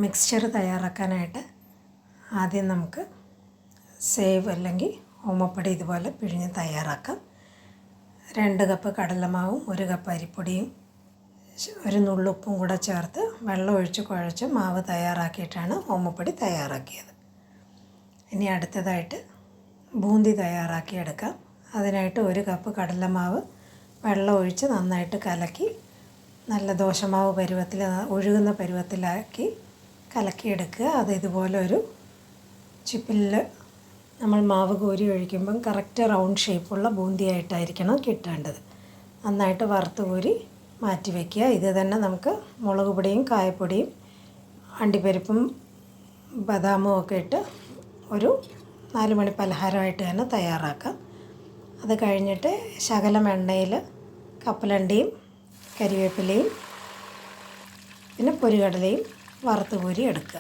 Mixture തയ്യാറാക്കാനായിട്ട് ആദ്യം നമുക്ക് സേവ് അല്ലെങ്കിൽ ഓമപ്പൊടി ഇതുപോലെ പിഴിഞ്ഞ് തയ്യാറാക്കാം. 2 കപ്പ് കടലമാവും 1 കപ്പ് അരിപ്പൊടിയും ഒരു നുള്ളുപ്പും കൂടെ ചേർത്ത് വെള്ളം ഒഴിച്ച് കുഴച്ച് മാവ് തയ്യാറാക്കിയിട്ടാണ് ഓമപ്പൊടി തയ്യാറാക്കിയത്. ഇനി അടുത്തതായിട്ട് ബൂന്തി തയ്യാറാക്കിയെടുക്കാം. അതിനായിട്ട് 1 കപ്പ് കടലമാവ് വെള്ളം ഒഴിച്ച് നന്നായിട്ട് കലക്കി നല്ല ദോശമാവ് പരുവത്തിൽ ഒഴുകുന്ന പരുവത്തിലാക്കി കലക്കിയെടുക്കുക. അത് ഇതുപോലെ ഒരു ചിപ്പിൽ നമ്മൾ മാവ് കോരി ഒഴിക്കുമ്പം കറക്റ്റ് റൗണ്ട് ഷേപ്പുള്ള ബൂന്തിയായിട്ടായിരിക്കണം കിട്ടേണ്ടത്. നന്നായിട്ട് വറുത്ത് കോരി മാറ്റി വയ്ക്കുക. ഇത് തന്നെ നമുക്ക് മുളക് പൊടിയും കായപ്പൊടിയും അണ്ടിപ്പരിപ്പും ബദാമും ഒക്കെ ഇട്ട് ഒരു 4 മണി പലഹാരമായിട്ട് തന്നെ തയ്യാറാക്കാം. അത് കഴിഞ്ഞിട്ട് ശകലം എണ്ണയിൽ കപ്പലണ്ടിയും കരിവേപ്പിലയും പിന്നെ പൊരികടലയും വറുത്ത് കോരി എടുക്കുക.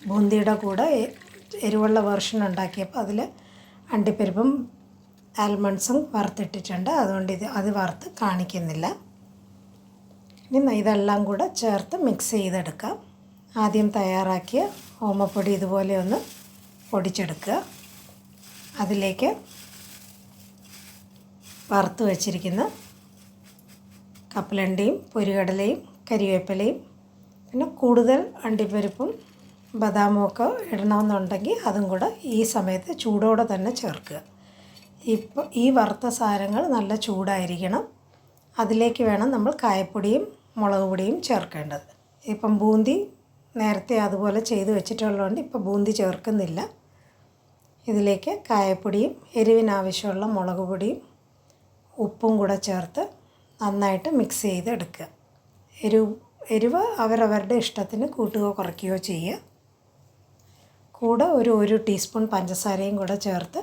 ബൂന്തിയുടെ കൂടെ എരിവുള്ള വെർഷൻ ഉണ്ടാക്കിയപ്പോൾ അതിൽ അണ്ടിപ്പരിപ്പും ആൽമണ്ട്സും വറുത്തിട്ടിട്ടുണ്ട്. അതുകൊണ്ട് അത് വറുത്ത് കാണിക്കുന്നില്ല. ഇനി ഇതെല്ലാം കൂടെ ചേർത്ത് മിക്സ് ചെയ്തെടുക്കാം. ആദ്യം തയ്യാറാക്കിയ ഓമപ്പൊടി ഇതുപോലെ ഒന്ന് പൊടിച്ചെടുക്കുക. അതിലേക്ക് വറുത്ത് വച്ചിരിക്കുന്ന കപ്പലണ്ടിയും പൊരികടലയും കരിവേപ്പിലയും പിന്നെ കൂടുതൽ അണ്ടിപ്പരിപ്പും ബദാമും ഒക്കെ ഇടണമെന്നുണ്ടെങ്കിൽ അതും കൂടെ ഈ സമയത്ത് ചൂടോടെ തന്നെ ചേർക്കുക. ഇപ്പോൾ ഈ വറുത്ത സാധനങ്ങൾ നല്ല ചൂടായിരിക്കണം. അതിലേക്ക് വേണം നമ്മൾ കായപ്പൊടിയും മുളക് പൊടിയും ചേർക്കേണ്ടത്. ഇപ്പം ബൂന്തി നേരത്തെ അതുപോലെ ചെയ്ത് വെച്ചിട്ടുള്ളതുകൊണ്ട് ഇപ്പോൾ ബൂന്തി ചേർക്കുന്നില്ല. ഇതിലേക്ക് കായപ്പൊടിയും എരിവിനാവശ്യമുള്ള മുളക് പൊടിയും ഉപ്പും കൂടെ ചേർത്ത് നന്നായിട്ട് മിക്സ് ചെയ്തെടുക്കുക. എരിവ് അവരവരുടെ ഇഷ്ടത്തിന് കൂട്ടുകയോ കുറയ്ക്കുകയോ ചെയ്യുക. കൂടെ ഒരു ടീസ്പൂൺ പഞ്ചസാരയും കൂടെ ചേർത്ത്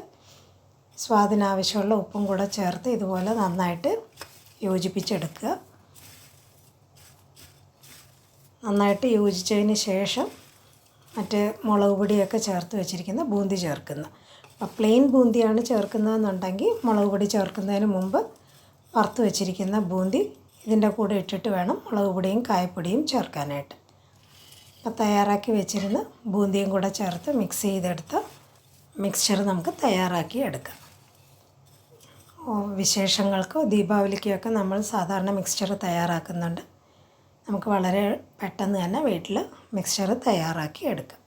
സ്വാദിനാവശ്യമുള്ള ഉപ്പും കൂടെ ചേർത്ത് ഇതുപോലെ നന്നായിട്ട് യോജിപ്പിച്ചെടുക്കുക. നന്നായിട്ട് യോജിച്ചതിന് ശേഷം മറ്റേ മുളക് പൊടിയൊക്കെ ചേർത്ത് വെച്ചിരിക്കുന്ന ബൂന്തി ചേർക്കുന്നു. അപ്പോൾ പ്ലെയിൻ ബൂന്തിയാണ് ചേർക്കുന്നതെന്നുണ്ടെങ്കിൽ മുളക് പൊടി ചേർക്കുന്നതിന് മുമ്പ് വറുത്ത് വെച്ചിരിക്കുന്ന ബൂന്തി ഇതിൻ്റെ കൂടെ ഇട്ടിട്ട് വേണം മുളക് പൊടിയും കായപ്പൊടിയും ചേർക്കാനായിട്ട്. അപ്പോൾ തയ്യാറാക്കി വെച്ചിരുന്ന ബൂന്തിയും കൂടെ ചേർത്ത് മിക്സ് ചെയ്തെടുത്ത മിക്സ്ചർ നമുക്ക് തയ്യാറാക്കി എടുക്കാം. വിശേഷങ്ങൾക്കോ ദീപാവലിക്കോ ഒക്കെ നമ്മൾ സാധാരണ മിക്സ്ചർ തയ്യാറാക്കുന്നുണ്ട്. നമുക്ക് വളരെ പെട്ടെന്ന് തന്നെ വീട്ടിൽ മിക്സ്ചർ തയ്യാറാക്കി എടുക്കാം.